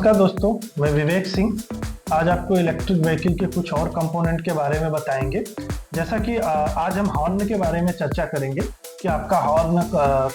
नमस्कार दोस्तों, मैं विवेक सिंह आज आपको इलेक्ट्रिक व्हीकल के कुछ और कंपोनेंट के बारे में बताएंगे। जैसा कि आज हम हॉर्न के बारे में चर्चा करेंगे कि आपका हॉर्न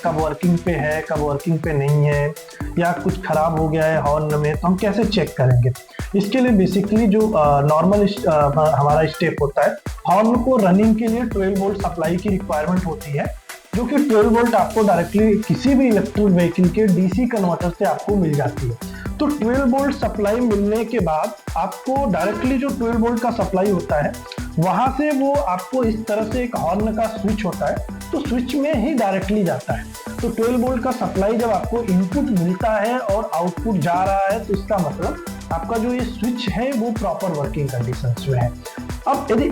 कब वर्किंग पे है, कब वर्किंग पे नहीं है, या कुछ खराब हो गया है हॉर्न में तो हम कैसे चेक करेंगे। इसके लिए बेसिकली जो नॉर्मल हमारा स्टेप होता है, हॉर्न को रनिंग के लिए 12 वोल्ट सप्लाई की रिक्वायरमेंट होती है, जो कि 12 वोल्ट आपको डायरेक्टली किसी भी इलेक्ट्रिक व्हीकल के डीसी कन्वर्टर से आपको मिल जाती है। तो 12 वोल्ट सप्लाई मिलने के बाद आपको डायरेक्टली जो 12 वोल्ट का सप्लाई होता है वहां से वो आपको इस तरह से एक हॉर्न का स्विच होता है, तो स्विच में ही डायरेक्टली जाता है। तो 12 वोल्ट का सप्लाई जब आपको इनपुट मिलता है और आउटपुट जा रहा है तो इसका मतलब आपका जो ये स्विच है वो प्रॉपर वर्किंग कंडीशंस में है। अब यदि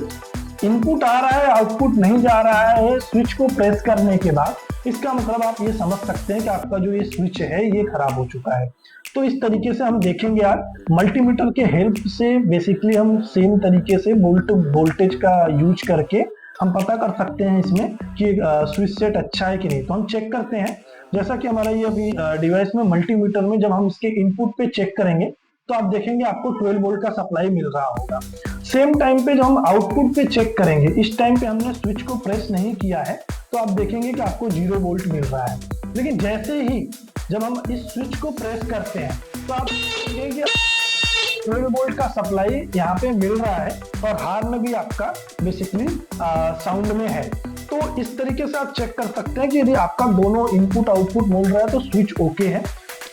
इनपुट आ रहा है, आउटपुट नहीं जा रहा है स्विच को प्रेस करने के बाद, इसका मतलब आप ये समझ सकते हैं कि आपका जो ये स्विच है ये खराब हो चुका है। तो इस तरीके से हम देखेंगे आज मल्टीमीटर के हेल्प से बेसिकली हम सेम तरीके से वोल्टेज का यूज करके हम पता कर सकते हैं इसमें कि स्विच सेट अच्छा है कि नहीं। तो हम चेक करते हैं, जैसा कि हमारा ये अभी डिवाइस में मल्टीमीटर में जब हम इसके इनपुट पे चेक करेंगे तो आप देखेंगे आपको 12 वोल्ट का सप्लाई मिल रहा होगा। सेम टाइम पे जब हम आउटपुट पे चेक करेंगे, इस टाइम पे हमने स्विच को प्रेस नहीं किया है तो आप देखेंगे कि आपको 0 वोल्ट मिल रहा है। लेकिन जैसे ही जब हम इस स्विच को प्रेस करते हैं तो आप देखेंगे कि 12 वोल्ट का सप्लाई यहाँ पे मिल रहा है और हॉर्न भी आपका बेसिकली साउंड में है। तो इस तरीके से आप चेक कर सकते हैं कि यदि आपका दोनों इनपुट आउटपुट मिल रहा है तो स्विच ओके है।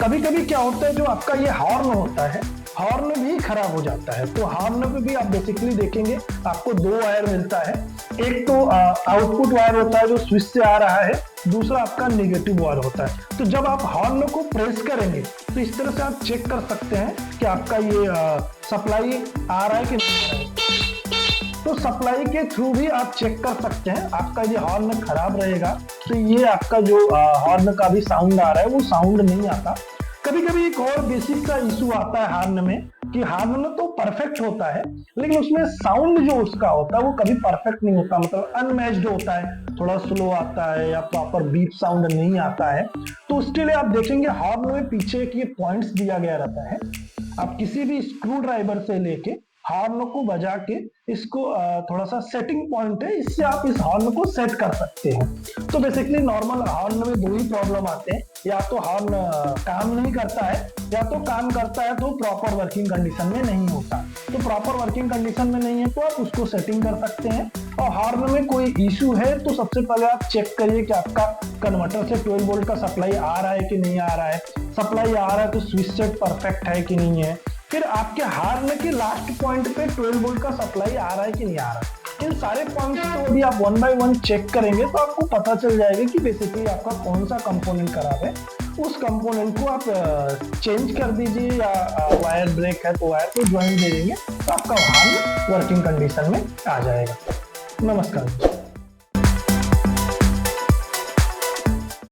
कभी कभी क्या होता है, जो आपका ये हॉर्न होता है, हॉर्न भी खराब हो जाता है। तो हॉर्न पे भी आप बेसिकली देखेंगे आपको 2 वायर मिलता है। एक तो आउटपुट वायर होता है जो स्विच से आ रहा है, दूसरा आपका नेगेटिव वायर होता है। तो जब आप हॉर्न को प्रेस करेंगे तो इस तरह से आप चेक कर सकते हैं कि आपका ये सप्लाई आ रहा है कि नहीं आ रहा है। तो सप्लाई के थ्रू भी आप चेक कर सकते हैं। आपका ये हॉर्न खराब रहेगा तो ये आपका जो हॉर्न का भी साउंड आ रहा है वो साउंड नहीं आता। कभी कभी एक और बेसिक का इशू आता है हॉर्न में कि हॉर्न तो परफेक्ट होता है लेकिन उसमें साउंड जो उसका होता है वो कभी परफेक्ट नहीं होता, मतलब अनमैच्ड होता है, थोड़ा स्लो आता है या प्रॉपर बीप साउंड नहीं आता है। तो उसके लिए आप देखेंगे हॉर्न में पीछे एक ये पॉइंट्स दिया गया रहता है। आप किसी भी स्क्रू ड्राइवर से लेके हॉर्न को बजा के इसको थोड़ा सा सेटिंग पॉइंट है, इससे आप इस हॉर्न को सेट कर सकते हैं। तो बेसिकली नॉर्मल हॉर्न में 2 ही प्रॉब्लम आते हैं, या तो हॉर्न काम नहीं करता है या तो काम करता है तो प्रॉपर वर्किंग कंडीशन में नहीं होता। तो प्रॉपर वर्किंग कंडीशन में नहीं है तो आप उसको सेटिंग कर सकते हैं। और हॉर्न में कोई इशू है तो सबसे पहले आप चेक करिए कि आपका कन्वर्टर से 12 वोल्ट का सप्लाई आ रहा है कि नहीं आ रहा है। सप्लाई आ रहा है तो स्विच सेट परफेक्ट है कि नहीं है। फिर आपके हॉर्न के लास्ट पॉइंट पे 12 वोल्ट का सप्लाई आ रहा है कि नहीं आ रहा है। इन सारे पॉइंट्स को यदि आप 1 बाय 1 चेक करेंगे तो आपको पता चल जाएगा कि बेसिकली आपका कौन सा कंपोनेंट खराब है। उस कंपोनेंट को आप चेंज कर दीजिए, या वायर ब्रेक है तो वायर को ज्वाइन दे देंगे तो आपका हॉर्न वर्किंग कंडीशन में आ जाएगा। नमस्कार।